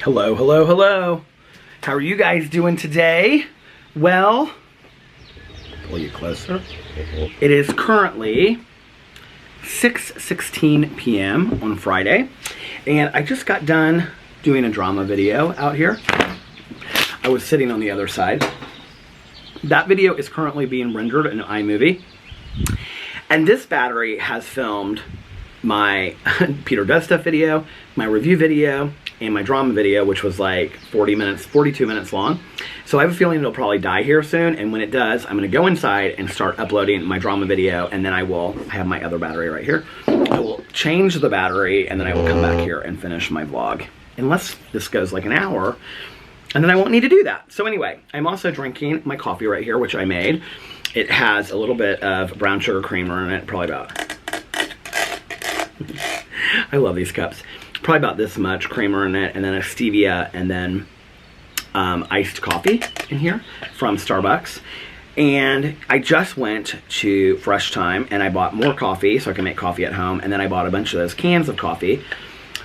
Hello, hello, hello. How are you guys doing today? Well, pull you closer. It is currently 6:16 p.m. on Friday, and I just got done doing a drama video out here. I was sitting on the other side. That video is currently being rendered in iMovie, and this battery has filmed my Peter Does Stuff video, my review video, and my drama video, which was like 42 minutes long. So I have a feeling it'll probably die here soon, and when it does, I'm gonna go inside and start uploading my drama video, and then I have my other battery right here. I will change the battery, and then I will come back here and finish my vlog. Unless this goes like an hour, and then I won't need to do that. So anyway, I'm also drinking my coffee right here, which I made. It has a little bit of brown sugar creamer in it, probably about, I love these cups. Probably about this much creamer in it, and then a stevia, and then iced coffee in here from Starbucks. And I just went to Fresh Time and I bought more coffee so I can make coffee at home, and then I bought a bunch of those cans of coffee.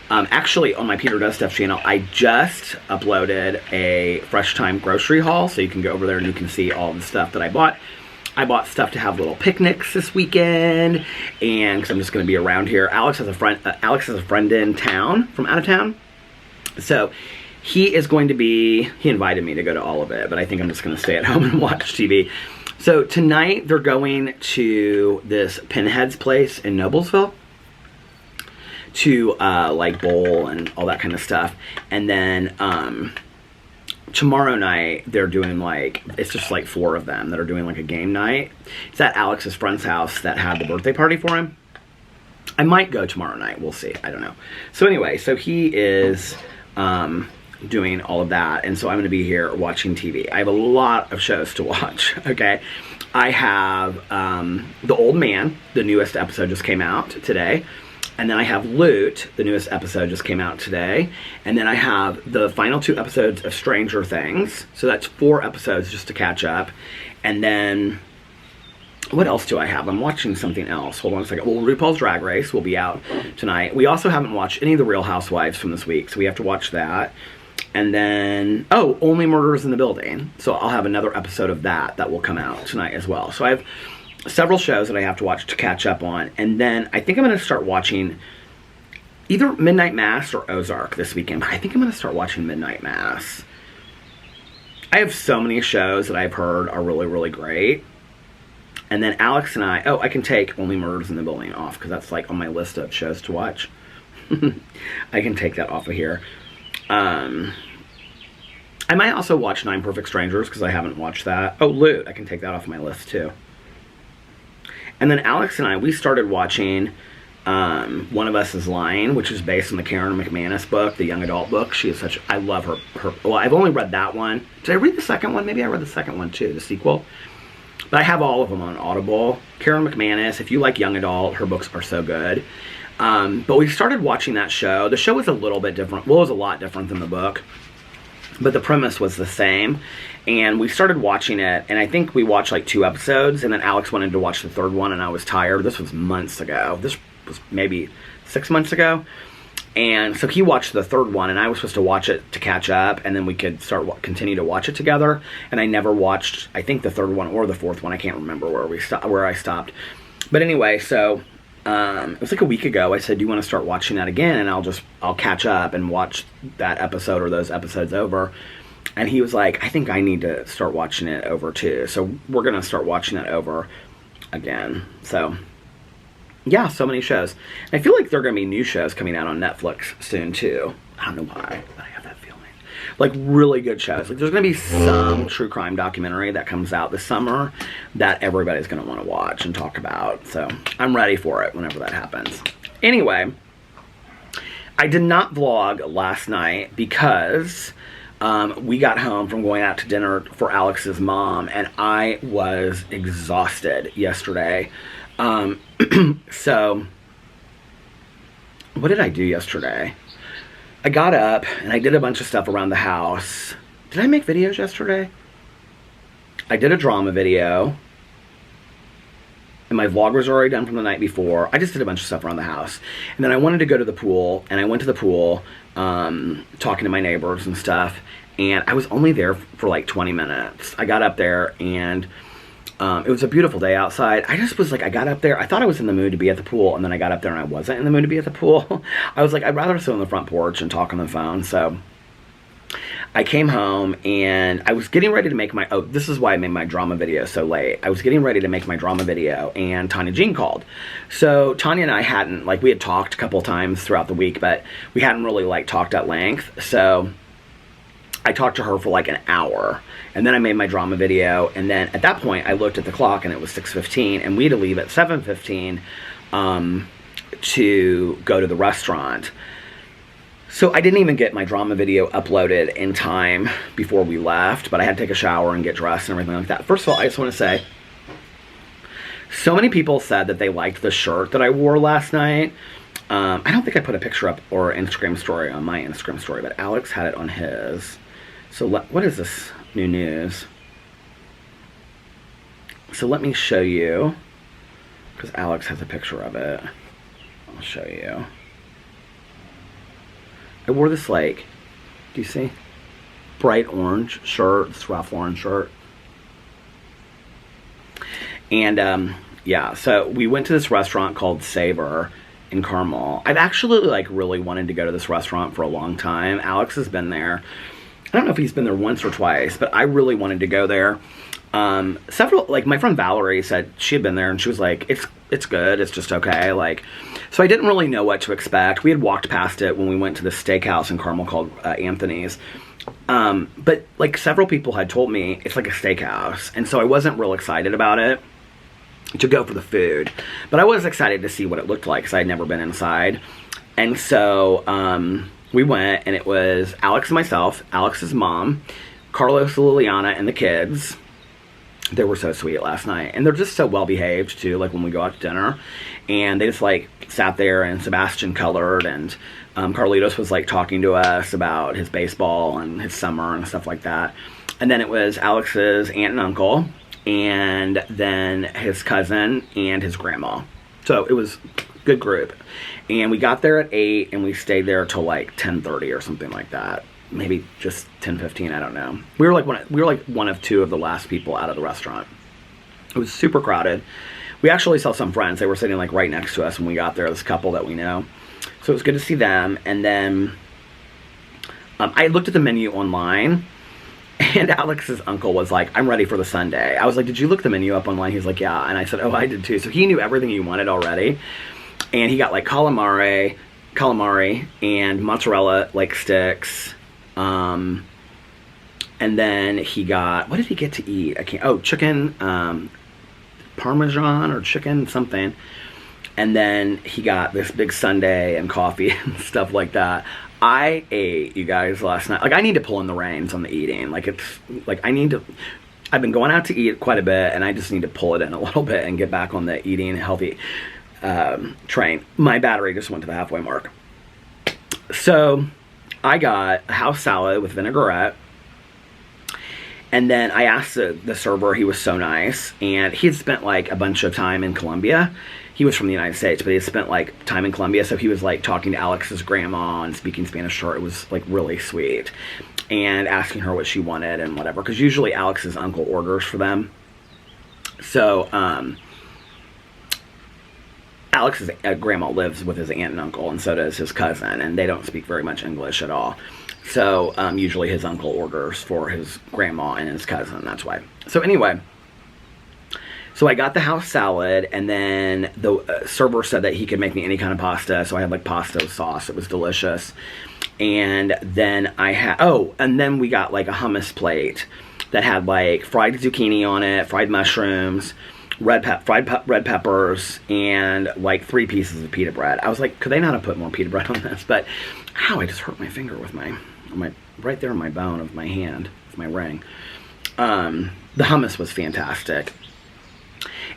Actually, on my Peter Does Stuff channel, I just uploaded a Fresh Time grocery haul, so you can go over there and you can see all the stuff that I bought. I bought stuff to have little picnics this weekend, and because I'm just going to be around here. Alex has a friend in town, from out of town. So he is going to be, he invited me to go to all of it, but I think I'm just going to stay at home and watch TV. So tonight they're going to this Pinhead's place in Noblesville to like bowl and all that kind of stuff. And then tomorrow night they're doing like, it's just like 4 of them that are doing like a game night. It's at Alex's friend's house that had the birthday party for him. I might go tomorrow night, we'll see, I don't know. So anyway, so he is doing all of that, and so I'm going to be here watching TV. I have a lot of shows to watch, okay? I have The Old Man, the newest episode just came out today. And then I have Loot, the newest episode just came out today. And then I have the final 2 episodes of Stranger Things. So that's 4 episodes just to catch up. And then, what else do I have? I'm watching something else. Hold on a second. Well, RuPaul's Drag Race will be out tonight. We also haven't watched any of the Real Housewives from this week, so we have to watch that. And then, oh, Only Murders in the Building. So I'll have another episode of that will come out tonight as well. So I have several shows that I have to watch to catch up on. And then I think I'm going to start watching either Midnight Mass or Ozark this weekend. But I think I'm going to start watching Midnight Mass. I have so many shows that I've heard are really, really great. And then Alex and I can take Only Murders in the Building off, because that's like on my list of shows to watch. I can take that off of here. I might also watch 9 Perfect Strangers, because I haven't watched that. Oh, Loot, I can take that off my list too. And then Alex and I, we started watching One of Us is Lying, which is based on the Karen McManus book, the young adult book. She is such, I love her. Well, I've only read that one. Did I read the second one? Maybe I read the second one too, the sequel. But I have all of them on Audible. Karen McManus, if you like young adult, her books are so good. But we started watching that show. The show was a little bit different. Well, it was a lot different than the book, but the premise was the same. And we started watching it, and I think we watched like 2 episodes, and then Alex wanted to watch the 3rd one, and I was tired. This was months ago. This was maybe 6 months ago. And so he watched the 3rd one, and I was supposed to watch it to catch up, and then we could continue to watch it together. And I never watched, I think, the 3rd one or the 4th one. I can't remember where I stopped. But anyway, so it was like a week ago. I said, do you want to start watching that again? And I'll catch up and watch that episode or those episodes over. And he was like, I think I need to start watching it over too. So we're going to start watching it over again. So yeah, so many shows. And I feel like there are going to be new shows coming out on Netflix soon too. I don't know why, but I have that feeling. Like really good shows. Like there's going to be some true crime documentary that comes out this summer that everybody's going to want to watch and talk about. So I'm ready for it whenever that happens. Anyway, I did not vlog last night because we got home from going out to dinner for Alex's mom, and I was exhausted yesterday. So what did I do yesterday? I got up and I did a bunch of stuff around the house. Did I make videos yesterday? I did a drama video. and my vlog was already done from the night before. I just did a bunch of stuff around the house. And then I wanted to go to the pool, and I went to the pool, talking to my neighbors and stuff, and I was only there for like 20 minutes. I got up there, and it was a beautiful day outside. I just was like, I got up there, I thought I was in the mood to be at the pool, and then I got up there and I wasn't in the mood to be at the pool. I was like, I'd rather sit on the front porch and talk on the phone. So I came home, and I was getting ready to make my, oh, this is why I made my drama video so late. I was getting ready to make my drama video, and Tanya Jean called. So Tanya and I hadn't, like, we had talked a couple of times throughout the week, but we hadn't really, like, talked at length. So I talked to her for like an hour, and then I made my drama video, and then at that point I looked at the clock and it was 6:15, and we had to leave at 7:15 to go to the restaurant. So I didn't even get my drama video uploaded in time before we left, but I had to take a shower and get dressed and everything like that. First of all, I just want to say, so many people said that they liked the shirt that I wore last night. I don't think I put a picture up or Instagram story on my Instagram story, but Alex had it on his. So what is this new news? So let me show you, because Alex has a picture of it. I'll show you. I wore this, like, do you see? Bright orange shirt, this Ralph Lauren shirt. And yeah, so we went to this restaurant called Savor in Carmel. I've actually, like, really wanted to go to this restaurant for a long time. Alex has been there. I don't know if he's been there once or twice, but I really wanted to go there. Several, like, my friend Valerie said she had been there, and she was like, it's good, it's just okay, like, so I didn't really know what to expect. We had walked past it when we went to the steakhouse in Carmel called Anthony's, but, like, several people had told me it's like a steakhouse, and so I wasn't real excited about it to go for the food, but I was excited to see what it looked like, because I had never been inside. And so we went, and it was Alex and myself, Alex's mom, Carlos, Liliana, and the kids. They were so sweet last night, and they're just so well behaved too, like when we go out to dinner, and they just, like, sat there, and Sebastian colored, and Carlitos was, like, talking to us about his baseball and his summer and stuff like that. And then it was Alex's aunt and uncle, and then his cousin and his grandma. So it was a good group, and we got there at 8, and we stayed there till like 10:30 or something like that. Maybe just 10:15, I don't know. We were like one of two of the last people out of the restaurant. It was super crowded. We actually saw some friends. They were sitting, like, right next to us when we got there, this couple that we know. So it was good to see them. And then I looked at the menu online, and Alex's uncle was like, I'm ready for the Sunday. I was like, did you look the menu up online? He's like, yeah. And I said, oh, I did too. So he knew everything he wanted already. And he got, like, calamari and mozzarella, like, sticks. And then he got, what did he get to eat? Chicken, Parmesan or chicken something. And then he got this big sundae and coffee and stuff like that. I ate, you guys, last night. Like, I need to pull in the reins on the eating. Like, it's, like, I've been going out to eat quite a bit, and I just need to pull it in a little bit and get back on the eating healthy train. My battery just went to the halfway mark. So I got a house salad with vinaigrette, and then I asked the server, he was so nice, and he had spent, like, a bunch of time in Colombia. He was from the United States, but he had spent, like, time in Colombia, so he was, like, talking to Alex's grandma and speaking Spanish to her. It was, like, really sweet, and asking her what she wanted and whatever, because usually Alex's uncle orders for them. So Alex's grandma lives with his aunt and uncle, and so does his cousin, and they don't speak very much English at all. So usually his uncle orders for his grandma and his cousin, that's why. So anyway, so I got the house salad, and then the server said that he could make me any kind of pasta, so I had, like, pasta with sauce. It was delicious. And then I had, and then we got, like, a hummus plate that had, like, fried zucchini on it, fried mushrooms, fried red peppers, and, like, 3 pieces of pita bread. I was like, could they not have put more pita bread on this? But, ow, I just hurt my finger with my right there on my bone of my hand, with my ring. The hummus was fantastic.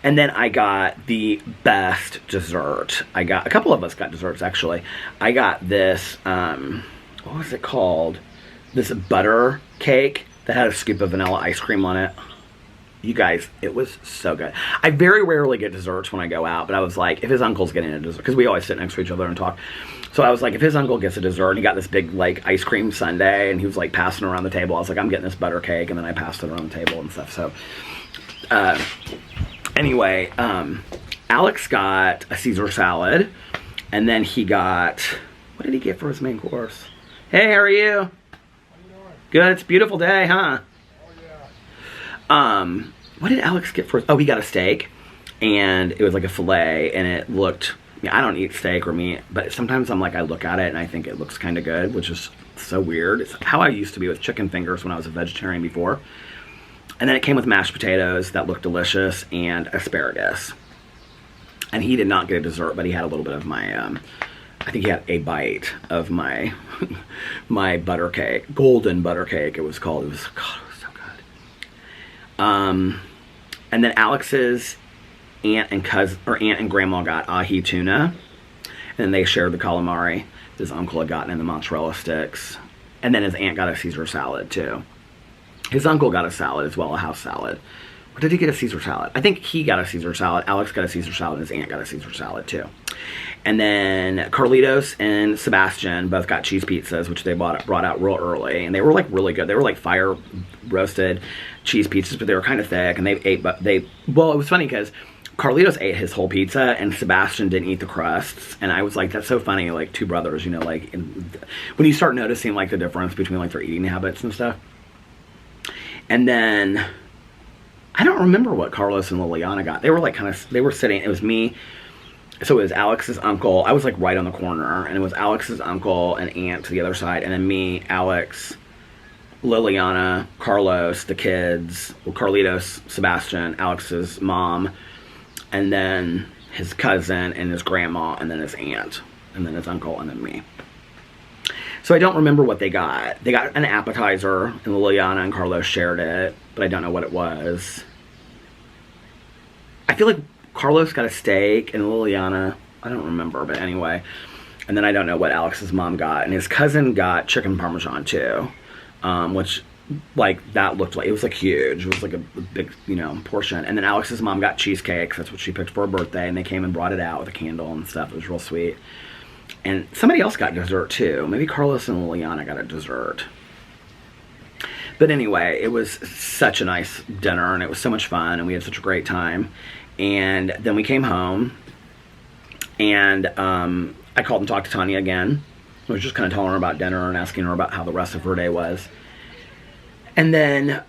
And then I got the best dessert. A couple of us got desserts, actually. I got this, what was it called? This butter cake that had a scoop of vanilla ice cream on it. You guys, it was so good. I very rarely get desserts when I go out, but I was like, if his uncle's getting a dessert, because we always sit next to each other and talk. So I was like, if his uncle gets a dessert, and he got this big, like, ice cream sundae, and he was, like, passing around the table, I was like, I'm getting this butter cake, and then I passed it around the table and stuff. So, anyway, Alex got a Caesar salad, and then he got, what did he get for his main course? Hey, how are you? How you doing? Good, it's a beautiful day, huh? Oh, yeah. What did Alex get for his, oh, he got a steak, and it was like a filet, and it looked, I don't eat steak or meat, but sometimes I'm like, I look at it and I think it looks kind of good, which is so weird. It's how I used to be with chicken fingers when I was a vegetarian before. And then it came with mashed potatoes that looked delicious and asparagus. And he did not get a dessert, but he had a little bit of my, I think he had a bite of my, my butter cake, golden butter cake it was called. It was, God, it was so good. And then Alex's aunt and grandma got ahi tuna, and then they shared the calamari his uncle had gotten and the mozzarella sticks, and then his aunt got a Caesar salad too. His uncle got a salad as well, a house salad. Or did he get a Caesar salad? I think he got a Caesar salad. Alex got a Caesar salad, and his aunt got a Caesar salad too. And then Carlitos and Sebastian both got cheese pizzas, which they brought out real early, and they were like really good. They were like fire roasted cheese pizzas, but they were kind of thick, and well, it was funny because Carlitos ate his whole pizza, and Sebastian didn't eat the crusts, and I was like, that's so funny, like two brothers, you know, like when you start noticing like the difference between like their eating habits and stuff. And then I don't remember what Carlos and Liliana got. They were like they were sitting, it was me, so it was Alex's uncle, I was like right on the corner, and it was Alex's uncle and aunt to the other side, and then me, Alex, Liliana, Carlos, the kids, well, Carlitos, Sebastian, Alex's mom, and then his cousin and his grandma, and then his aunt, and then his uncle, and then me. So I don't remember what they got. They got an appetizer, and Liliana and Carlos shared it, but I don't know what it was. I feel like Carlos got a steak, and Liliana, I don't remember, but anyway. And then I don't know what Alex's mom got, and his cousin got chicken parmesan too, which, like, that looked like, it was like huge. It was like a big, you know, portion. And then Alex's mom got cheesecake. That's what she picked for her birthday, and they came and brought it out with a candle and stuff. It was real sweet. And somebody else got dessert too. Maybe Carlos and Liliana got a dessert. But anyway, it was such a nice dinner, and it was so much fun, and we had such a great time. And then we came home, and I called and talked to Tanya again. I was just kind of telling her about dinner and asking her about how the rest of her day was. And then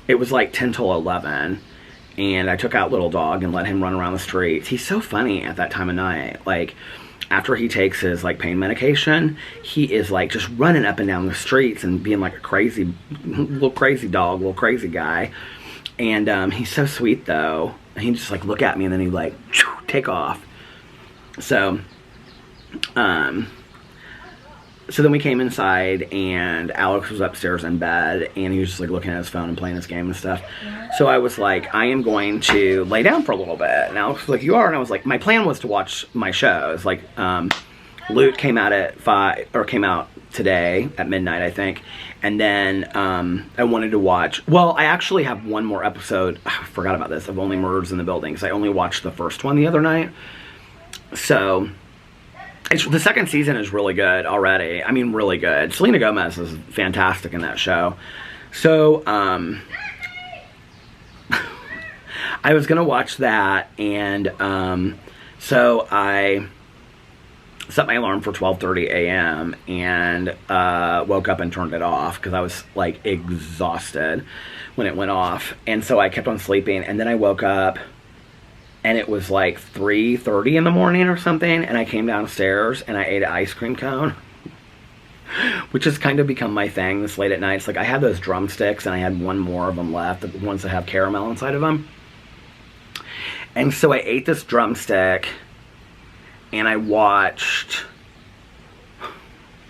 it was like 10 till 11, and I took out little dog and let him run around the streets. He's so funny at that time of night. Like, after he takes his like pain medication, he is like just running up and down the streets and being like a crazy, little crazy dog, little crazy guy. And he's so sweet though. He just like look at me and then he like take off. So then we came inside, and Alex was upstairs in bed, and he was just like looking at his phone and playing his game and stuff. So I was like, I am going to lay down for a little bit. And Alex was like, you are? And I was like, my plan was to watch my shows. Like, Loot came out at 5, or came out today at midnight, I think. And then I wanted to watch, well, I actually have one more episode, I forgot about this, of Only Murders in the Building, because I only watched the first one the other night. So the second season is really good already. I mean, really good. Selena Gomez is fantastic in that show. So, I was gonna watch that, and so I set my alarm for 12:30 a.m. and woke up and turned it off because I was like exhausted when it went off. And so I kept on sleeping, and then I woke up and it was like 3:30 in the morning or something, and I came downstairs and I ate an ice cream cone, which has kind of become my thing this late at night. It's like I had those drumsticks and I had one more of them left, the ones that have caramel inside of them. And so I ate this drumstick and I watched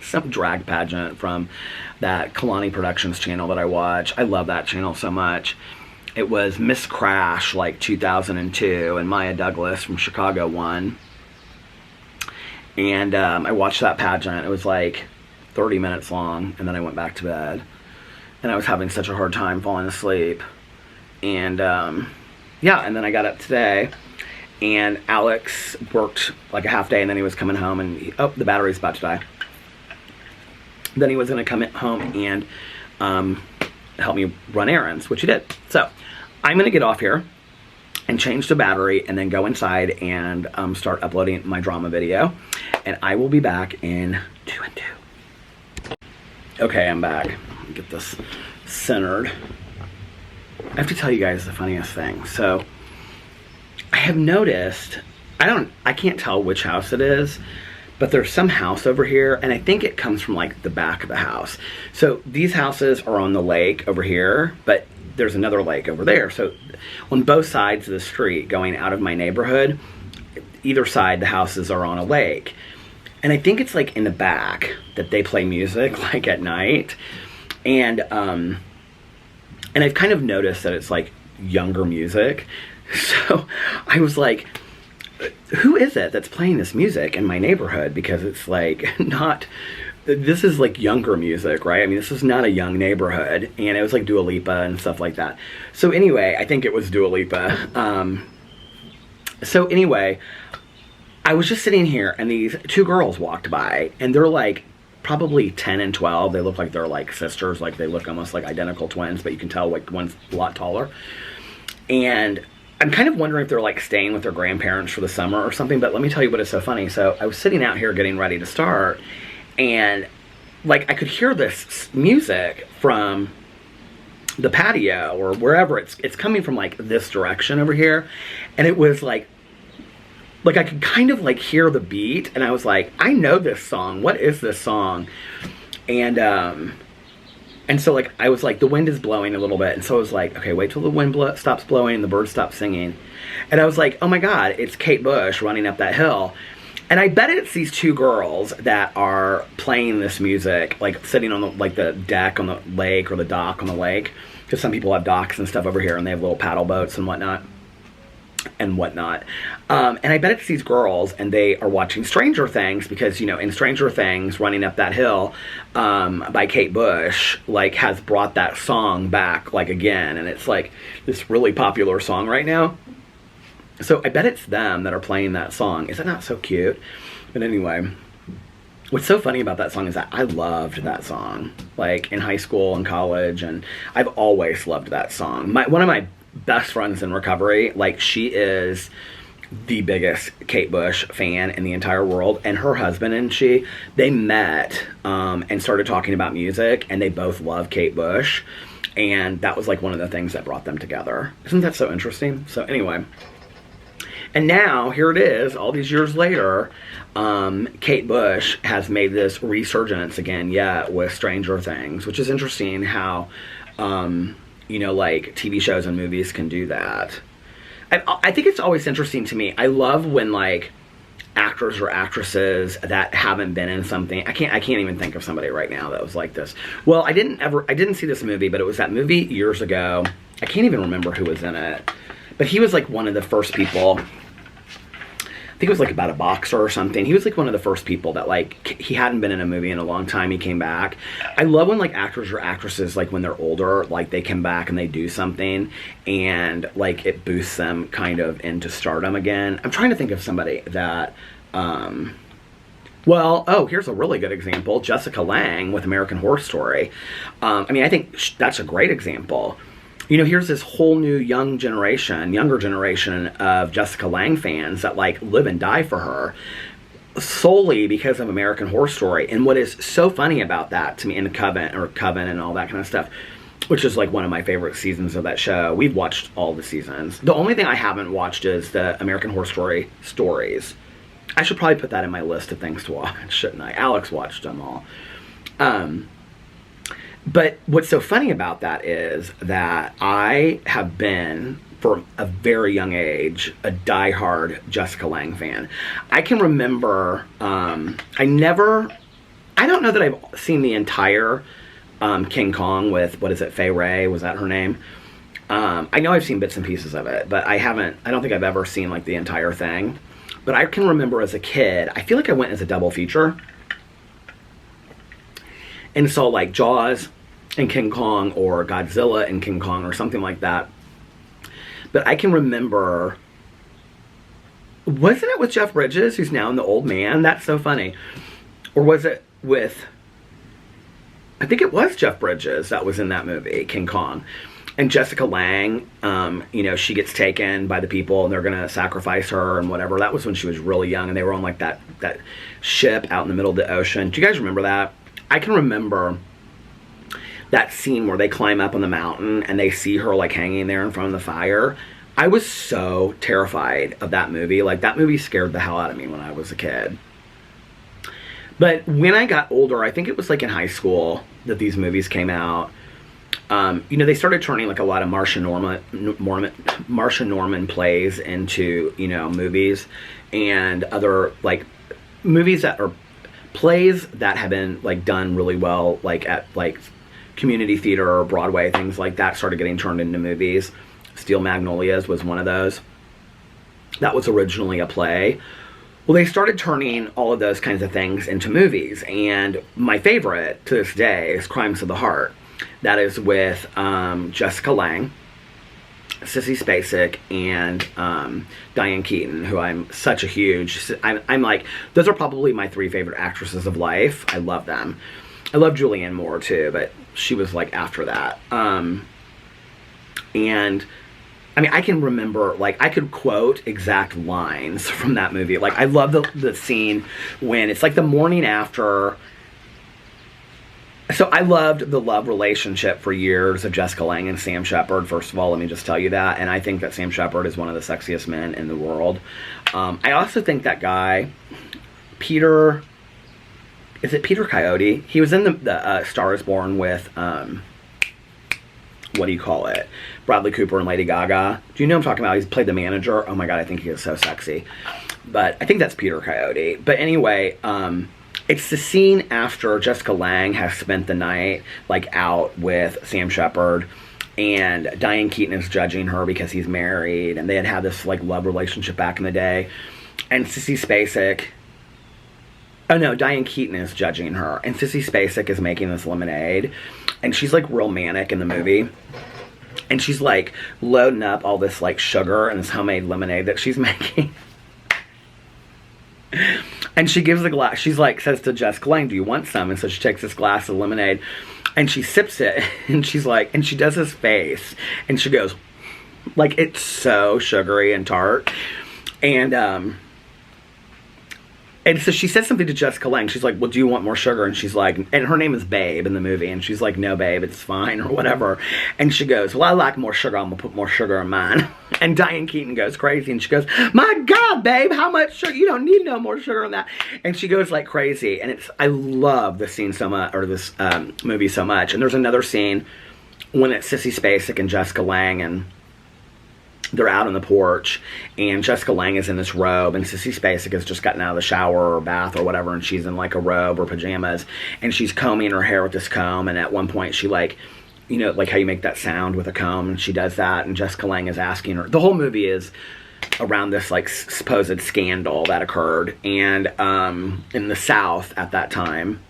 some drag pageant from that Kalani Productions channel that I watch. I love that channel so much. It was Miss Crash, like 2002, and Maya Douglas from Chicago won. And I watched that pageant. It was like 30 minutes long, and then I went back to bed. And I was having such a hard time falling asleep. And yeah, and then I got up today, and Alex worked like a half day, and then he was coming home, and oh, the battery's about to die. Then he was going to come home and help me run errands, which he did. So I'm going to get off here and change the battery, and then go inside and start uploading my drama video. And I will be back in 2 and 2. Okay, I'm back. Let me get this centered. I have to tell you guys the funniest thing. So I have noticed, I can't tell which house it is, but there's some house over here, and I think it comes from like the back of the house. So these houses are on the lake over here, but there's another lake over there. So on both sides of the street going out of my neighborhood, either side the houses are on a lake. And I think it's like in the back that they play music like at night. And I've kind of noticed that it's like younger music. So I was like, who is it that's playing this music in my neighborhood? Because it's like this is like younger music, right? I mean, this is not a young neighborhood. And it was like Dua Lipa and stuff like that. So anyway, I think it was Dua Lipa. So anyway, I was just sitting here, and these two girls walked by, and they're like probably 10 and 12. They look like they're like sisters. Like they look almost like identical twins, but you can tell like one's a lot taller. And I'm kind of wondering if they're like staying with their grandparents for the summer or something, but let me tell you what is so funny. So I was sitting out here getting ready to start, and like I could hear this music from the patio or wherever. It's coming from like this direction over here, and it was like I could kind of like hear the beat, and I was like, I know this song. What is this song? And so like I was like, the wind is blowing a little bit, and so I was like, okay, wait till the wind stops blowing and the birds stop singing. And I was like, oh my God, it's Kate Bush running up that hill. And I bet it's these two girls that are playing this music, like sitting on the like the deck on the lake or the dock on the lake, because some people have docks and stuff over here, and they have little paddle boats and whatnot. And I bet it's these girls, and they are watching Stranger Things, because, you know, in Stranger Things, Running Up That Hill, by Kate Bush, like, has brought that song back, like, again, and it's, like, this really popular song right now. So I bet it's them that are playing that song. Is that not so cute? But anyway, what's so funny about that song is that I loved that song, like, in high school and college, and I've always loved that song. One of my best friends in recovery, like, she is the biggest Kate Bush fan in the entire world, and her husband and they met and started talking about music, and they both love Kate Bush, and that was like one of the things that brought them together. Isn't that so interesting? So anyway, and now here it is, all these years later, Kate Bush has made this resurgence again with Stranger Things, which is interesting how you know, like, TV shows and movies can do that. I think it's always interesting to me. I love when, like, actors or actresses that haven't been in something. I can't even think of somebody right now that was like this. Well, I didn't see this movie, but it was that movie years ago. I can't even remember who was in it. But he was, like, one of the first people. I think it was like about a boxer or something. He was like one of the first people that, like, he hadn't been in a movie in a long time. He came back. I love when, like, actors or actresses, like, when they're older, like, they come back and they do something, and, like, it boosts them kind of into stardom again. I'm trying to think of somebody that, here's a really good example. Jessica Lange with American Horror Story. I mean, I think that's a great example. You know, here's this whole new younger generation of Jessica Lange fans that, like, live and die for her solely because of American Horror Story. And what is so funny about that to me, and Coven and all that kind of stuff, which is like one of my favorite seasons of that show. We've watched all the seasons. The only thing I haven't watched is the American Horror Story stories. I should probably put that in my list of things to watch, shouldn't I? Alex watched them all. But what's so funny about that is that I have been, from a very young age, a diehard Jessica Lange fan. I can remember, I don't know that I've seen the entire King Kong with, what is it, Fay Wray, was that her name? I know I've seen bits and pieces of it, but I don't think I've ever seen, like, the entire thing. But I can remember as a kid, I feel like I went as a double feature. And so, like, Jaws and King Kong, or Godzilla and King Kong, or something like that. But I can remember, wasn't it with Jeff Bridges, who's now in The Old Man? That's so funny. Or was it with, I think it was Jeff Bridges that was in that movie, King Kong. And Jessica Lange, you know, she gets taken by the people and they're going to sacrifice her and whatever. That was when she was really young and they were on like that ship out in the middle of the ocean. Do you guys remember that? I can remember that scene where they climb up on the mountain and they see her like hanging there in front of the fire. I was so terrified of that movie. Like, that movie scared the hell out of me when I was a kid. But when I got older, I think it was like in high school that these movies came out. You know, they started turning like a lot of Marsha Norman plays into, you know, movies, and other like movies that are plays that have been like done really well, like at like community theater or Broadway, things like that started getting turned into movies. Steel Magnolias was one of those. That was originally a play. Well, they started turning all of those kinds of things into movies, and my favorite to this day is Crimes of the Heart. That is with Jessica Lange, Sissy Spacek, and Diane Keaton, who I'm such a huge... I'm like, those are probably my 3 favorite actresses of life. I love them. I love Julianne Moore, too, but she was, like, after that. And, I mean, I can remember, like, I could quote exact lines from that movie. Like, I love the scene when it's, like, the morning after... So I loved the love relationship for years of Jessica Lange and Sam Shepard. First of all, let me just tell you that. And I think that Sam Shepard is one of the sexiest men in the world. I also think that guy, Peter... Is it Peter Coyote? He was in the Star is Born with... what do you call it? Bradley Cooper and Lady Gaga. Do you know what I'm talking about? He's played the manager. Oh my god, I think he is so sexy. But I think that's Peter Coyote. But anyway... it's the scene after Jessica Lange has spent the night, like, out with Sam Shepard, and Diane Keaton is judging her because he's married, and they had this, like, love relationship back in the day. And Sissy Spacek... Oh, no, Diane Keaton is judging her, and Sissy Spacek is making this lemonade, and she's, like, real manic in the movie. And she's, like, loading up all this, like, sugar and this homemade lemonade that she's making. And she gives the glass, she's like, says to Jessica Lange, do you want some? And so she takes this glass of lemonade and she sips it, and she's like, and she does this face and she goes, like, it's so sugary and tart. And so she says something to Jessica Lange. She's like, well, do you want more sugar? And she's like, and her name is Babe in the movie. And she's like, no, babe, it's fine, or whatever. And she goes, well, I like more sugar. I'm going to put more sugar in mine. And Diane Keaton goes crazy. And she goes, my God, babe, how much sugar? You don't need no more sugar on that. And she goes like crazy. And I love this scene so much, or this movie so much. And there's another scene when it's Sissy Spacek and Jessica Lange, and they're out on the porch, and Jessica Lange is in this robe, and Sissy Spacek has just gotten out of the shower or bath or whatever, and she's in like a robe or pajamas, and she's combing her hair with this comb, and at one point she, like, you know, like how you make that sound with a comb, and she does that, and Jessica Lange is asking her. The whole movie is around this, like, supposed scandal that occurred, and in the South at that time,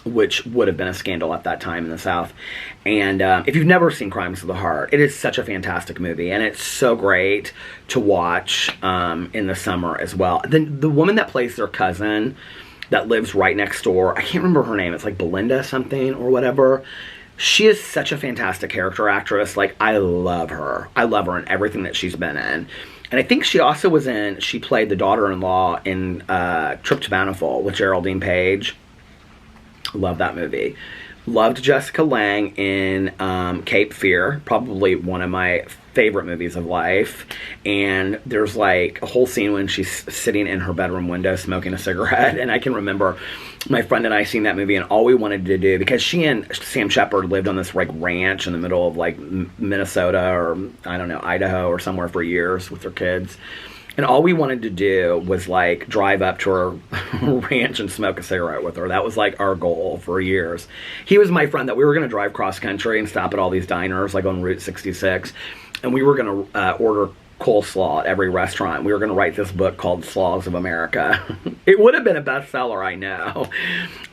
which would have been a scandal at that time in the South. And if you've never seen Crimes of the Heart, it is such a fantastic movie, and it's so great to watch in the summer as well. The woman that plays their cousin that lives right next door, I can't remember her name, it's like Belinda something or whatever. She is such a fantastic character actress. Like, I love her. I love her in everything that she's been in. And I think she also was she played the daughter-in-law in Trip to Bountiful with Geraldine Page. Love that movie. Loved Jessica Lange in Cape Fear, probably one of my favorite movies of life. And there's like a whole scene when she's sitting in her bedroom window smoking a cigarette. And I can remember my friend and I seeing that movie, and all we wanted to do, because she and Sam Shepard lived on this like ranch in the middle of like Minnesota or I don't know, Idaho or somewhere for years with their kids. And all we wanted to do was, like, drive up to her ranch and smoke a cigarette with her. That was, like, our goal for years. He was my friend that we were going to drive cross-country and stop at all these diners, like, on Route 66. And we were going to order coleslaw at every restaurant. We were going to write this book called Slaws of America. It would have been a bestseller, I know.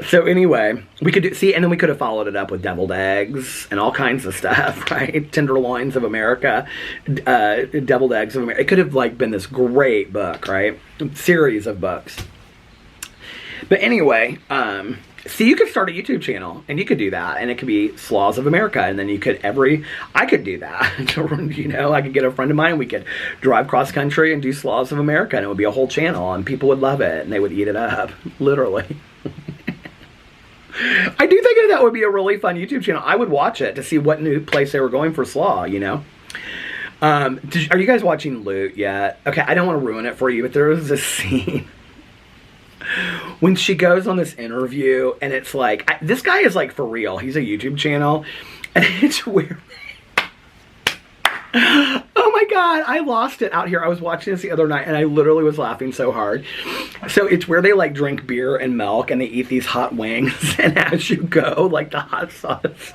So anyway, we could see, and then we could have followed it up with deviled eggs and all kinds of stuff, right? Tenderloins of America, deviled eggs of America. It could have like been this great book, right? Series of books. But anyway, see, you could start a YouTube channel, and you could do that, and it could be Slaws of America, and then you could I could do that, you know, I could get a friend of mine, we could drive cross country and do Slaws of America, and it would be a whole channel, and people would love it, and they would eat it up, literally. I do think that would be a really fun YouTube channel. I would watch it to see what new place they were going for slaw, you know. Are you guys watching Loot yet? Okay, I don't want to ruin it for you, but there was this scene when she goes on this interview, and it's like, this guy is like for real. He's a YouTube channel, and it's weird. Oh my God, I lost it out here. I was watching this the other night, and I literally was laughing so hard. So it's where they like drink beer and milk, and they eat these hot wings, and as you go, like the hot sauce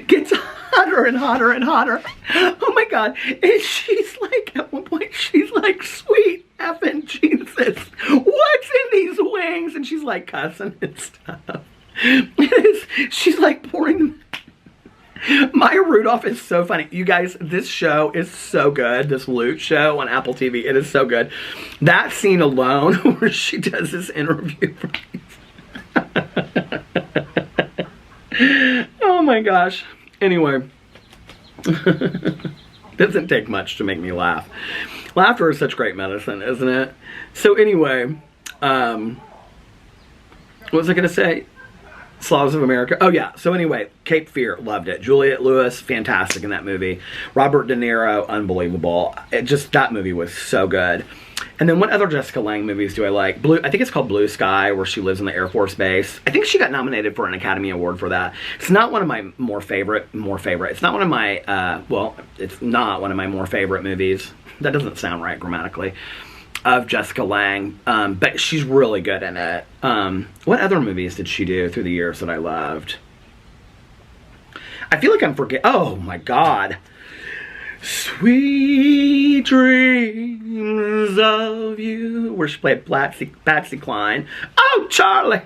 gets hotter and hotter and hotter. Oh my God. And she's like, at one point, she's like, sweet effing Jesus, what's in these wings? And she's like cussing and stuff. She's like pouring them. Maya Rudolph is so funny. You guys, this show is so good. This Loot show on Apple TV, it is so good. That scene alone where she does this interview. Oh my gosh. Anyway. Doesn't take much to make me laugh. Laughter is such great medicine, isn't it? So anyway, what was I going to say? Slaws of America. Oh yeah. So anyway, Cape Fear, loved it. Juliette Lewis, fantastic in that movie. Robert De Niro, unbelievable. That movie was so good. And then what other Jessica Lange movies do I like? I think it's called Blue Sky, where she lives in the Air Force Base. I think she got nominated for an Academy Award for that. It's not one of my more favorite. It's not one of my, it's not one of my more favorite movies. That doesn't sound right grammatically. Of Jessica Lange, but she's really good in it. What other movies did she do through the years that I loved? I feel like I'm forgetting. Oh my God. Sweet dreams of you, where she played Patsy Cline. Oh, Charlie.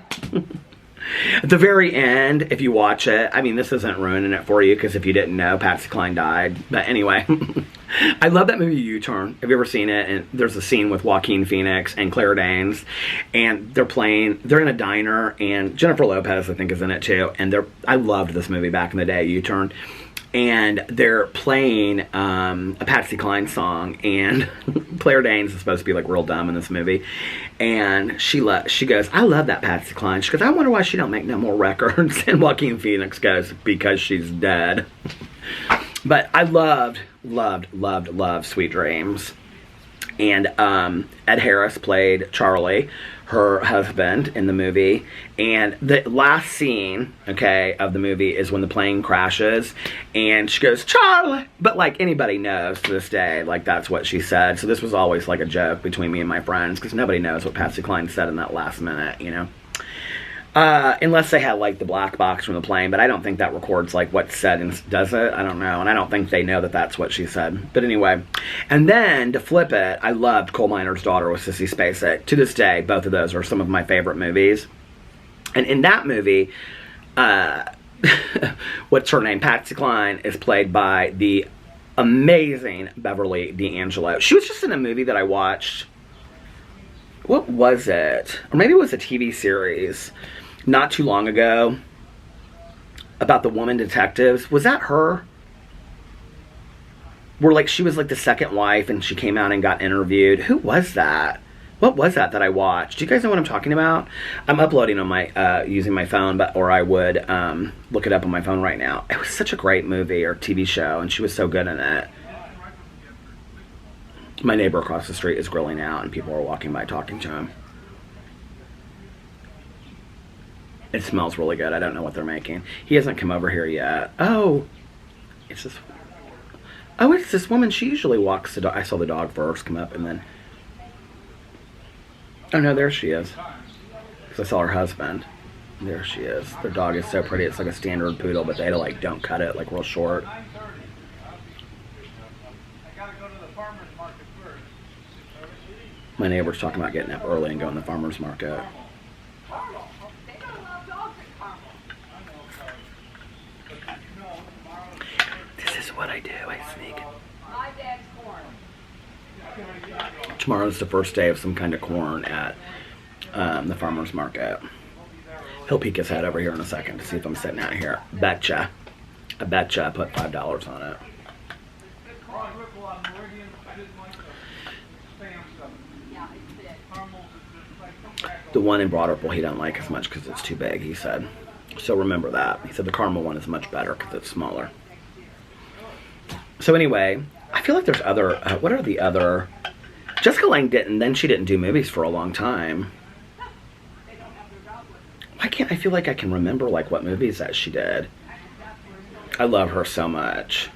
At the very end, if you watch it, I mean, this isn't ruining it for you, because if you didn't know, Patsy Cline died. But anyway, I love that movie U-Turn. Have you ever seen it? And there's a scene with Joaquin Phoenix and Claire Danes, and they're in a diner, and Jennifer Lopez, I think, is in it too. And I loved this movie back in the day, U-Turn. And they're playing a Patsy Cline song, and Claire Danes is supposed to be like real dumb in this movie, and she goes, I love that Patsy Cline. She goes, I wonder why she don't make no more records. And Joaquin Phoenix goes, because she's dead. But I loved Sweet Dreams. And Ed Harris played Charlie, her husband, in the movie. And the last scene, okay, of the movie is when the plane crashes, and she goes, Charlie! But like anybody knows to this day, like that's what she said. So this was always like a joke between me and my friends, because nobody knows what Patsy Cline said in that last minute, you know. Unless they had like the black box from the plane, but I don't think that records like what's said, and does it? I don't know, and I don't think they know that that's what she said. But anyway, and then to flip it, I loved Coal Miner's Daughter with Sissy Spacek. To this day, both of those are some of my favorite movies. And in that movie, what's her name? Patsy Cline is played by the amazing Beverly D'Angelo. She was just in a movie that I watched. What was it? Or maybe it was a TV series not too long ago about the woman detectives. Was that her? Where like she was like the second wife, and she came out and got interviewed. Who was that? What was that I watched? Do you guys know what I'm talking about? I'm uploading on my using my phone, or I would look it up on my phone right now. It was such a great movie or TV show, and she was so good in it. My neighbor across the street is grilling out, and people are walking by talking to him. It smells really good. I don't know what they're making. He hasn't come over here yet. Oh, it's this. Oh, it's this woman. She usually walks the dog. I saw the dog first come up, and then. Oh no, there she is. Because I saw her husband. There she is. Their dog is so pretty. It's like a standard poodle, but they like don't cut it like real short. My neighbor's talking about getting up early and going to the farmer's market. This is what I do. I sneak. Tomorrow's the first day of some kind of corn at the farmer's market. He'll peek his head over here in a second to see if I'm sitting out here. Betcha. I betcha I put $5 on it. The one in Broad Ripple he doesn't like as much because it's too big, he said. So remember that. He said the caramel one is much better because it's smaller. So anyway, I feel like there's other, what are the other, Jessica Lange didn't do movies for a long time. Why can't I feel like I can remember like what movies that she did? I love her so much.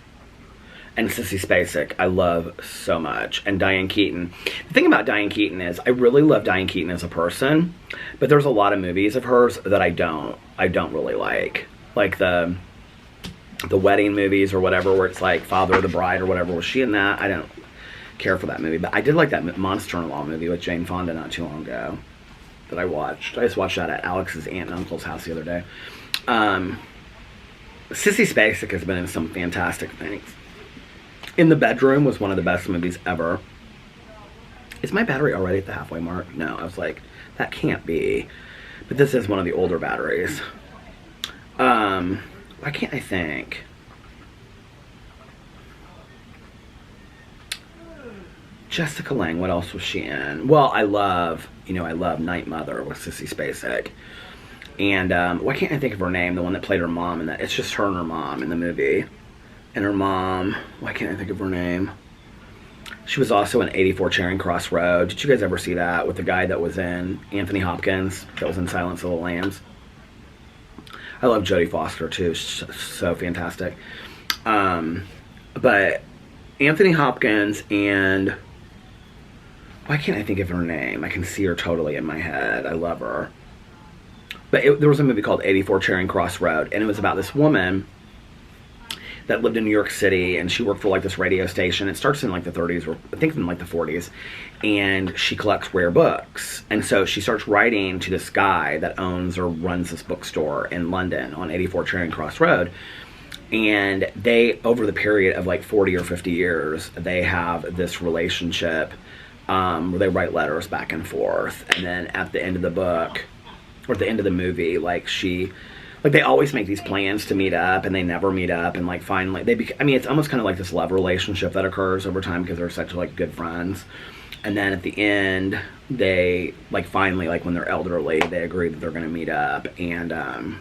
And Sissy Spacek, I love so much. And Diane Keaton. The thing about Diane Keaton is I really love Diane Keaton as a person, but there's a lot of movies of hers that I don't really like. Like the wedding movies or whatever, where it's like Father of the Bride or whatever. Was she in that? I don't care for that movie. But I did like that Monster-in-Law movie with Jane Fonda not too long ago that I watched. I just watched that at Alex's aunt and uncle's house the other day. Sissy Spacek has been in some fantastic things. In the Bedroom was one of the best movies ever. Is my battery already at the halfway mark? No, I was like, that can't be. But this is one of the older batteries. Why can't I think? Jessica Lange, what else was she in? Well, I love Night Mother with Sissy Spacek. And why can't I think of her name? The one that played her mom in that. It's just her and her mom in the movie. And her mom, why can't I think of her name? She was also in 84 Charing Cross Road. Did you guys ever see that with the guy that was in Anthony Hopkins, that was in Silence of the Lambs? I love Jodie Foster too, so fantastic. But Anthony Hopkins and, why can't I think of her name? I can see her totally in my head. I love her. But there was a movie called 84 Charing Cross Road, and it was about this woman that lived in New York City, and she worked for like this radio station. It starts in like the 30s, or I think in like the 40s, and she collects rare books. And so she starts writing to this guy that owns or runs this bookstore in London on 84 Charing Cross Road. And they, over the period of like 40 or 50 years, they have this relationship where they write letters back and forth. And then at the end of the book, or at the end of the movie, like they always make these plans to meet up, and they never meet up, and like finally it's almost kind of like this love relationship that occurs over time because they're such like good friends. And then at the end, they like finally, like when they're elderly, they agree that they're going to meet up. And I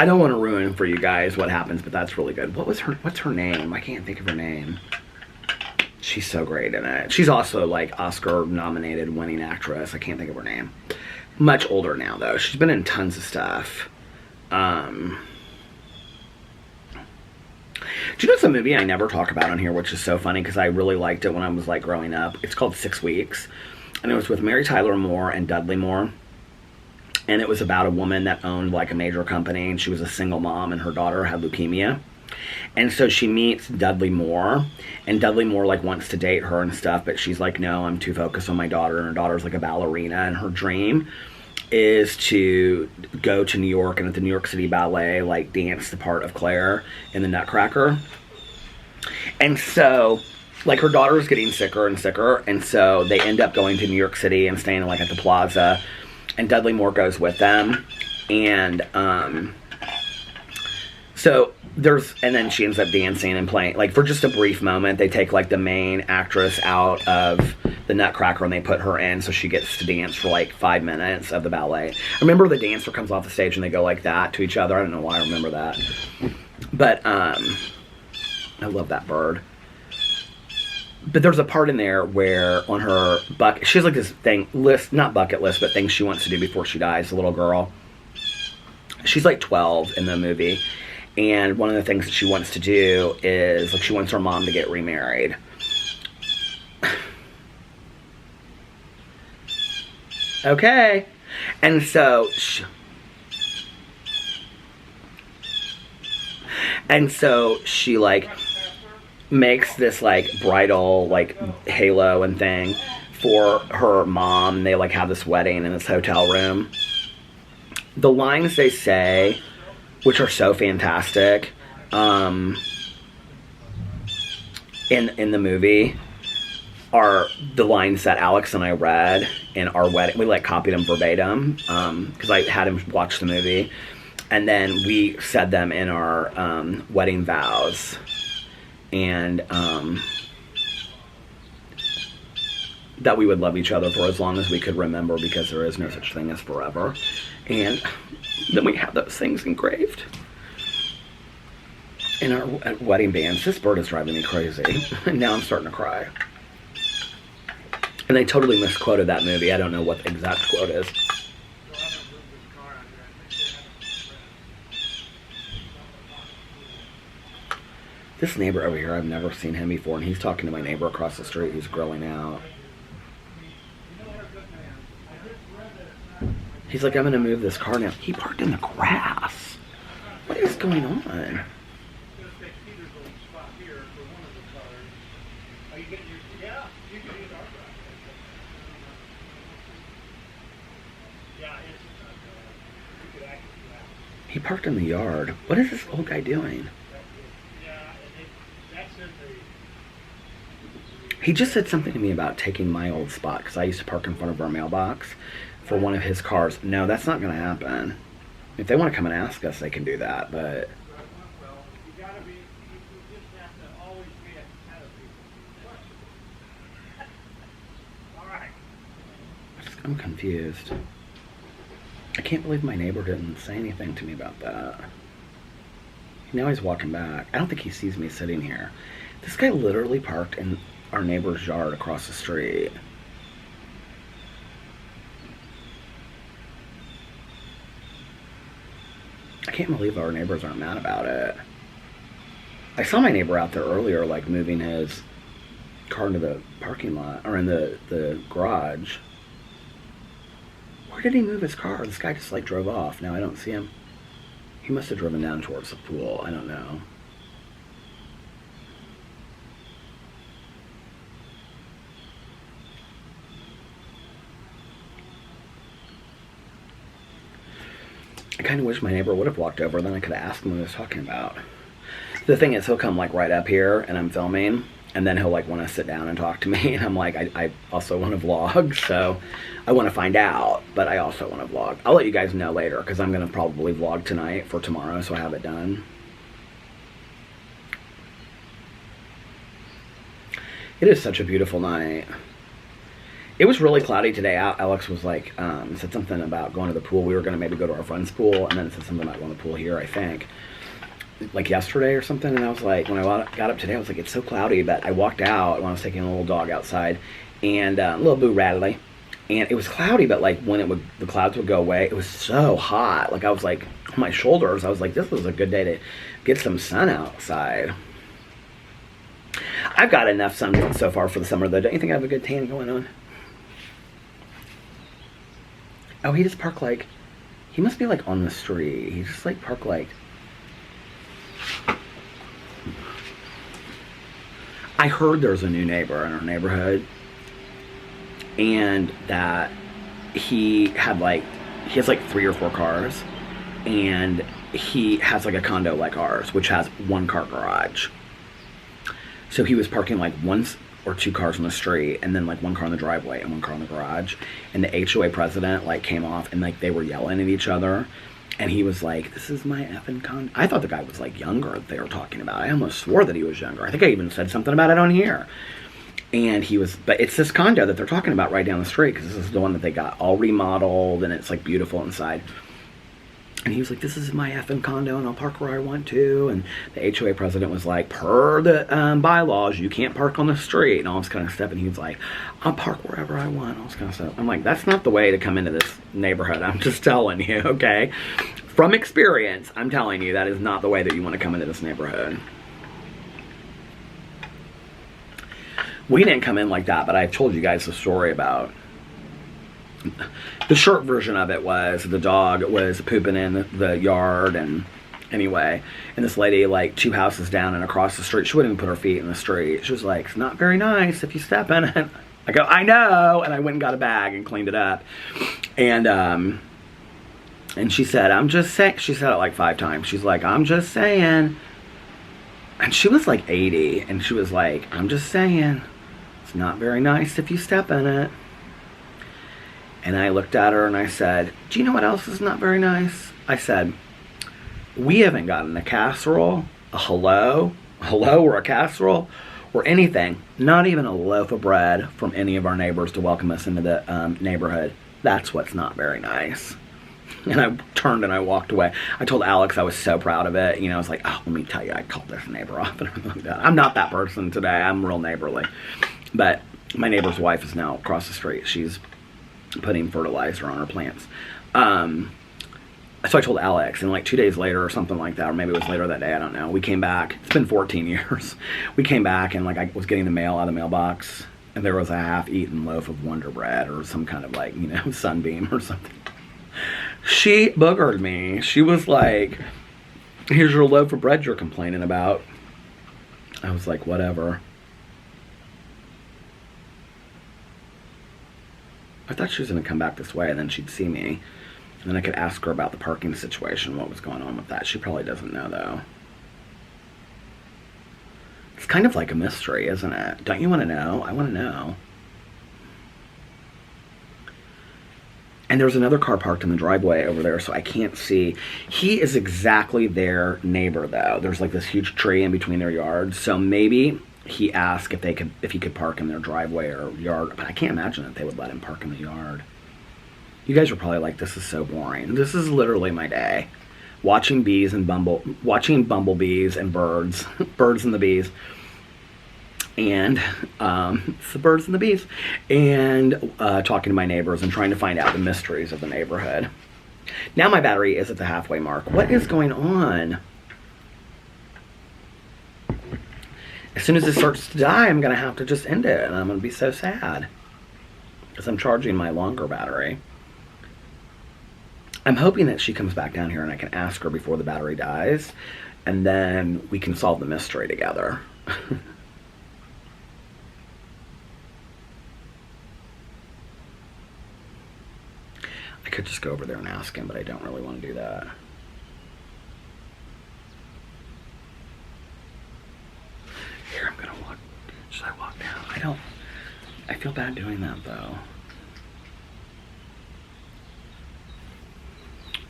don't want to ruin for you guys what happens, but that's really good. What's her name? I can't think of her name. She's so great in it. She's also like Oscar nominated winning actress. I can't think of her name. Much older now, though. She's been in tons of stuff. Do you know it's a movie I never talk about on here, which is so funny because I really liked it when I was like growing up? It's called 6 Weeks, and it was with Mary Tyler Moore and Dudley Moore, and it was about a woman that owned like a major company, and she was a single mom, and her daughter had leukemia. And so she meets Dudley Moore, and Dudley Moore like wants to date her and stuff, but she's like, no, I'm too focused on my daughter, and her daughter's like a ballerina, and her dream is to go to New York and at the New York City Ballet like dance the part of Claire in the Nutcracker. And so like her daughter's getting sicker and sicker, and so they end up going to New York City and staying like at the Plaza, and Dudley Moore goes with them. And so and then she ends up dancing and playing, like for just a brief moment, they take like the main actress out of the Nutcracker and they put her in so she gets to dance for like 5 minutes of the ballet. I remember the dancer comes off the stage and they go like that to each other. I don't know why I remember that. But I love that bird. But there's a part in there where on her bucket, she has like this list, not bucket list, but things she wants to do before she dies, the little girl. She's like 12 in the movie. And one of the things that she wants to do is, like, she wants her mom to get remarried. Okay. And so she like, makes this like bridal like halo and thing for her mom. They like have this wedding in this hotel room. The lines they say, which are so fantastic, in the movie, are the lines that Alex and I read in our wedding. We like copied them verbatim because I had him watch the movie, and then we said them in our wedding vows. And that we would love each other for as long as we could remember, because there is no such thing as forever. And then we have those things engraved in our wedding bands. This bird is driving me crazy. And now I'm starting to cry. And I totally misquoted that movie. I don't know what the exact quote is. This neighbor over here, I've never seen him before, and he's talking to my neighbor across the street who's grilling out. He's like, I'm gonna move this car now. He parked in the grass. What is going on? He parked in the yard. What is this old guy doing? He just said something to me about taking my old spot, because I used to park in front of our mailbox for one of his cars. No, that's not going to happen. If they want to come and ask us, they can do that, but... I'm confused. I can't believe my neighbor didn't say anything to me about that. Now he's walking back. I don't think he sees me sitting here. This guy literally parked in our neighbor's yard across the street. I can't believe our neighbors aren't mad about it. I saw my neighbor out there earlier, like moving his car into the parking lot, or in the garage. Where did he move his car? This guy just like drove off. Now I don't see him. He must have driven down towards the pool. I don't know. I kind of wish my neighbor would have walked over, then I could have asked him what he was talking about. The thing is, he'll come like right up here and I'm filming, and then he'll like want to sit down and talk to me, and I'm like, I also want to vlog, so I want to find out, but I also want to vlog. I'll let you guys know later, because I'm going to probably vlog tonight for tomorrow, so I have it done. It is such a beautiful night. It was really cloudy today. Alex was like, said something about going to the pool. We were going to maybe go to our friend's pool, and then it said something about going to the pool here, I think. Like yesterday or something, and I was like, when I got up today, I was like, it's so cloudy, but I walked out when I was taking a little dog outside, and little Boo Radley, and it was cloudy, but like when the clouds would go away, it was so hot. Like I was like, on my shoulders, I was like, this was a good day to get some sun outside. I've got enough sun so far for the summer, though. Don't you think I have a good tan going on? Oh, he just parked like, he must be like on the street. He just like parked like, I heard there's a new neighbor in our neighborhood, and that he has like 3 or 4 cars, and he has like a condo like ours, which has 1 car garage. So he was parking like 1 or 2 cars on the street, and then like 1 car in the driveway and 1 car in the garage. And the HOA president like came off, and like they were yelling at each other. And he was like, this is my effing condo. I thought the guy was like younger that they were talking about. I almost swore that he was younger. I think I even said something about it on here. And he was, but it's this condo that they're talking about right down the street, because this is the one that they got all remodeled, and it's like beautiful inside. And he was like, this is my effing condo, and I'll park where I want to. And the HOA president was like, per the bylaws, you can't park on the street, and all this kind of stuff. And he was like, I'll park wherever I want, all this kind of stuff. I'm like, that's not the way to come into this neighborhood. I'm just telling you, okay? From experience, I'm telling you, that is not the way that you want to come into this neighborhood. We didn't come in like that, but I've told you guys the story about... The short version of it was the dog was pooping in the yard, and Anyway, and this lady, like 2 houses down and across the street, she wouldn't even put her feet in the street. She was like, it's not very nice if you step in it. I go, I know, and I went and got a bag and cleaned it up. And she said, I'm just saying, she said it like 5 times. She's like, I'm just saying. And she was like 80, and she was like, I'm just saying, it's not very nice if you step in it. And I looked at her and I said, do you know what else is not very nice? I said, we haven't gotten a casserole, a hello or a casserole, or anything, not even a loaf of bread from any of our neighbors to welcome us into the neighborhood. That's what's not very nice. And I turned and I walked away. I told Alex I was so proud of it. You know, I was like, oh, let me tell you, I called this neighbor off and everything like that. I'm not that person today. I'm real neighborly. But my neighbor's wife is now across the street. She's putting fertilizer on her plants. So I told Alex, and like 2 days later or something like that, or maybe it was later that day, I don't know. We came back. It's been 14 years. We came back and like I was getting the mail out of the mailbox, and there was a half-eaten loaf of Wonder Bread or some kind of like, you know, Sunbeam or something. She boogered me. She was like, here's your loaf of bread you're complaining about. I was like, whatever. I thought she was going to come back this way and then she'd see me. And then I could ask her about the parking situation, what was going on with that. She probably doesn't know, though. It's kind of like a mystery, isn't it? Don't you want to know? I want to know. And there's another car parked in the driveway over there, so I can't see. He is exactly their neighbor, though. There's like this huge tree in between their yards, so maybe he asked if he could park in their driveway or yard, but I can't imagine that they would let him park in the yard. You guys are probably like, this is so boring. This is literally my day. Watching bumblebees and birds, birds and the bees. And it's the birds and the bees. And talking to my neighbors and trying to find out the mysteries of the neighborhood. Now my battery is at the halfway mark. What is going on? As soon as it starts to die, I'm going to have to just end it. And I'm going to be so sad. Because I'm charging my longer battery. I'm hoping that she comes back down here and I can ask her before the battery dies. And then we can solve the mystery together. I could just go over there and ask him, but I don't really want to do that. Here, I'm going to walk. Should I walk down? I feel bad doing that, though.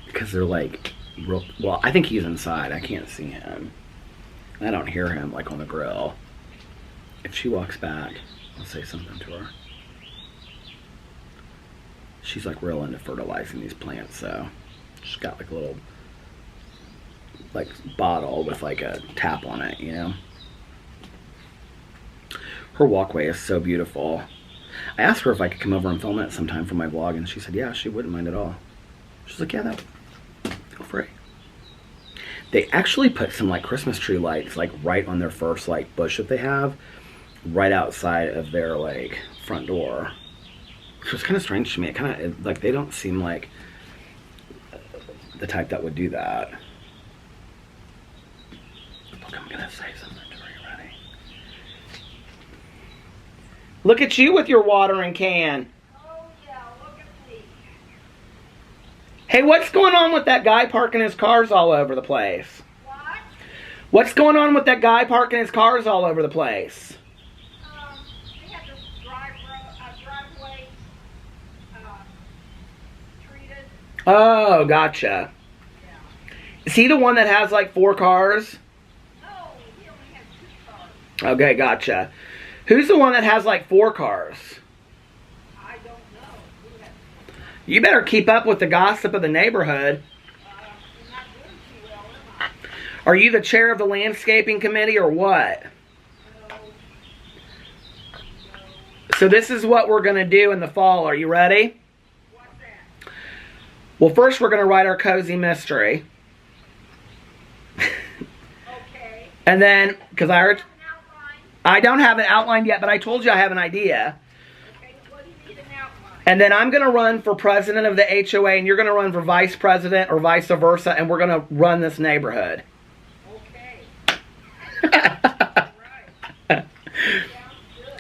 Because they're like, real, well, I think he's inside. I can't see him. I don't hear him, like, on the grill. If she walks back, I'll say something to her. She's like real into fertilizing these plants, so she's got like a little like bottle with like a tap on it, you know. Her walkway is so beautiful. I asked her if I could come over and film it sometime for my vlog, and she said yeah, she wouldn't mind at all. She's like, yeah, feel free. They actually put some like Christmas tree lights like right on their first like bush that they have, right outside of their like front door. Which was kind of strange to me. It kind of, like, they don't seem like the type that would do that. Look, I'm going to say something to her. You ready? Look at you with your watering can. Oh, yeah, look at me. Hey, what's going on with that guy parking his cars all over the place? What? What's going on with that guy parking his cars all over the place? They have this driveway treated. Oh, gotcha. Yeah. Is he the one that has like 4 cars? No, he only has 2 cars. Okay, gotcha. Who's the one that has like 4 cars? I don't know. You better keep up with the gossip of the neighborhood. I'm not doing too well, am Are you the chair of the landscaping committee or what? I? No. So this is what we're going to do in the fall. Are you ready? What's that? Well, first we're going to write our cozy mystery. Okay. And then, because An outline. I don't have it outlined yet, but I told you I have an idea. Okay, what do you need an outline? And then I'm going to run for president of the HOA, and you're going to run for vice president or vice versa, and we're going to run this neighborhood. Okay. Right.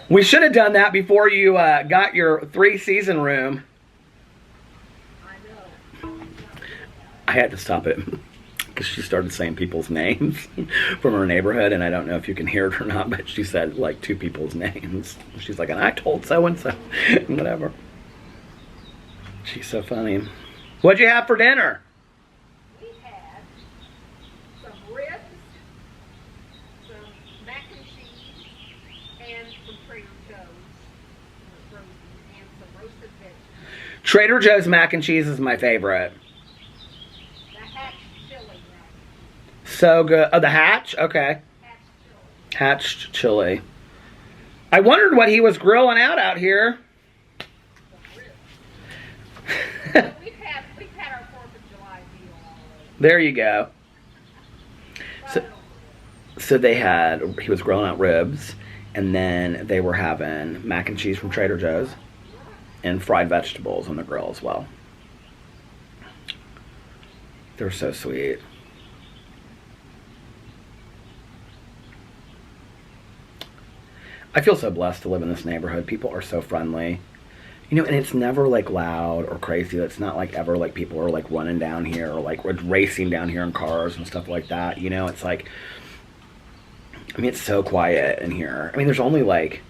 We should have done that before you got your 3-season room. I know. I had to stop it because she started saying people's names from her neighborhood, and I don't know if you can hear it or not, but she said like 2 people's names. She's like, and I told so-and-so, whatever. She's so funny. What'd you have for dinner? We had some ribs, some mac and cheese, and some Trader Joe's frozen, and some roasted vegetables. Trader Joe's mac and cheese is my favorite. The hatch chili mac and cheese. So good. Oh, the Hatch? Okay. Hatch chili. Hatched chili. I wondered what he was grilling out here. We've had our 4th of July deal already. There you go. So he was grilling out ribs, and then they were having mac and cheese from Trader Joe's and fried vegetables on the grill as well. They're so sweet. I feel so blessed to live in this neighborhood. People are so friendly. You know, and it's never like loud or crazy. It's not like ever like people are like running down here or like racing down here in cars and stuff like that. You know, it's like, I mean, it's so quiet in here. I mean, there's only like,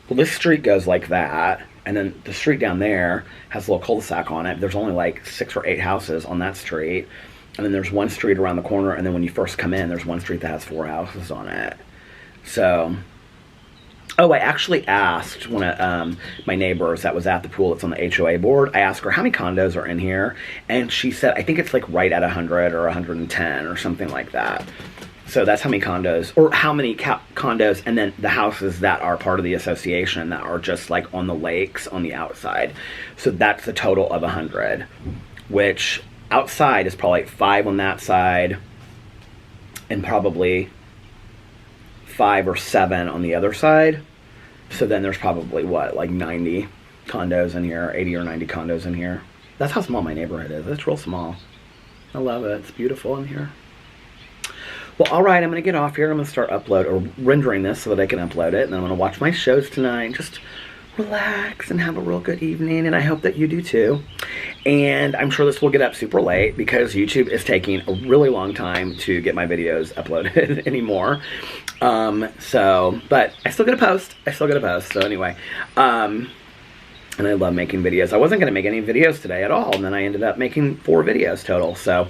well, this street goes like that. And then the street down there has a little cul-de-sac on it. There's only like 6 or 8 houses on that street. And then there's one street around the corner. And then when you first come in, there's one street that has 4 houses on it. So... Oh, I actually asked one of my neighbors that was at the pool that's on the HOA board. I asked her how many condos are in here, and she said I think it's like right at 100 or 110 or something like that. So that's how many condos, or how many condos, and then the houses that are part of the association that are just like on the lakes on the outside. So that's a total of 100, which outside is probably 5 on that side, and probably 5 or 7 on the other side. So then there's probably what, like 90 condos in here, 80 or 90 condos in here. That's how small my neighborhood is. It's real small. I love it. It's beautiful in here. Well, all right, I'm going to get off here. I'm going to start rendering this so that I can upload it. And I'm going to watch my shows tonight. Just relax and have a real good evening. And I hope that you do too. And I'm sure this will get up super late because YouTube is taking a really long time to get my videos uploaded anymore. But I still get a post. So anyway, and I love making videos. I wasn't going to make any videos today at all. And then I ended up making 4 videos total. So,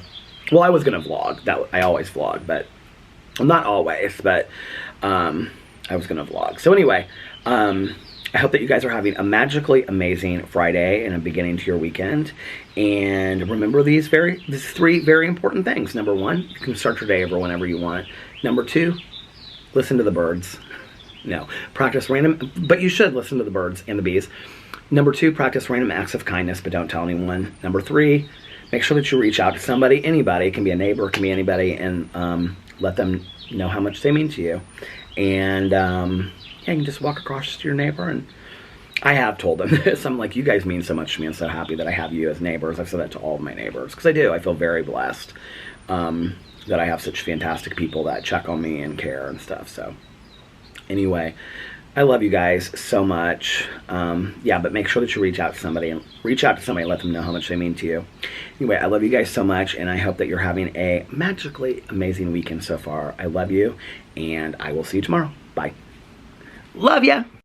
well, I was going to vlog. I always vlog, but well, not always, but, I was going to vlog. So anyway, I hope that you guys are having a magically amazing Friday and a beginning to your weekend. And remember these 3 very important things. Number 1, you can start your day over whenever you want. Number 2, listen to the birds. No, practice random, but you should listen to the birds and the bees. Number 2, practice random acts of kindness, but don't tell anyone. Number 3, make sure that you reach out to somebody, anybody. It can be a neighbor, it can be anybody, and let them know how much they mean to you. And yeah, you can just walk across to your neighbor, and I have told them this. I'm like, you guys mean so much to me. I'm so happy that I have you as neighbors. I've said that to all of my neighbors because I do. I feel very blessed that I have such fantastic people that check on me and care and stuff. So anyway, I love you guys so much. Yeah, but make sure that you reach out to somebody and let them know how much they mean to you. Anyway, I love you guys so much, and I hope that you're having a magically amazing weekend so far. I love you, and I will see you tomorrow. Bye. Love ya.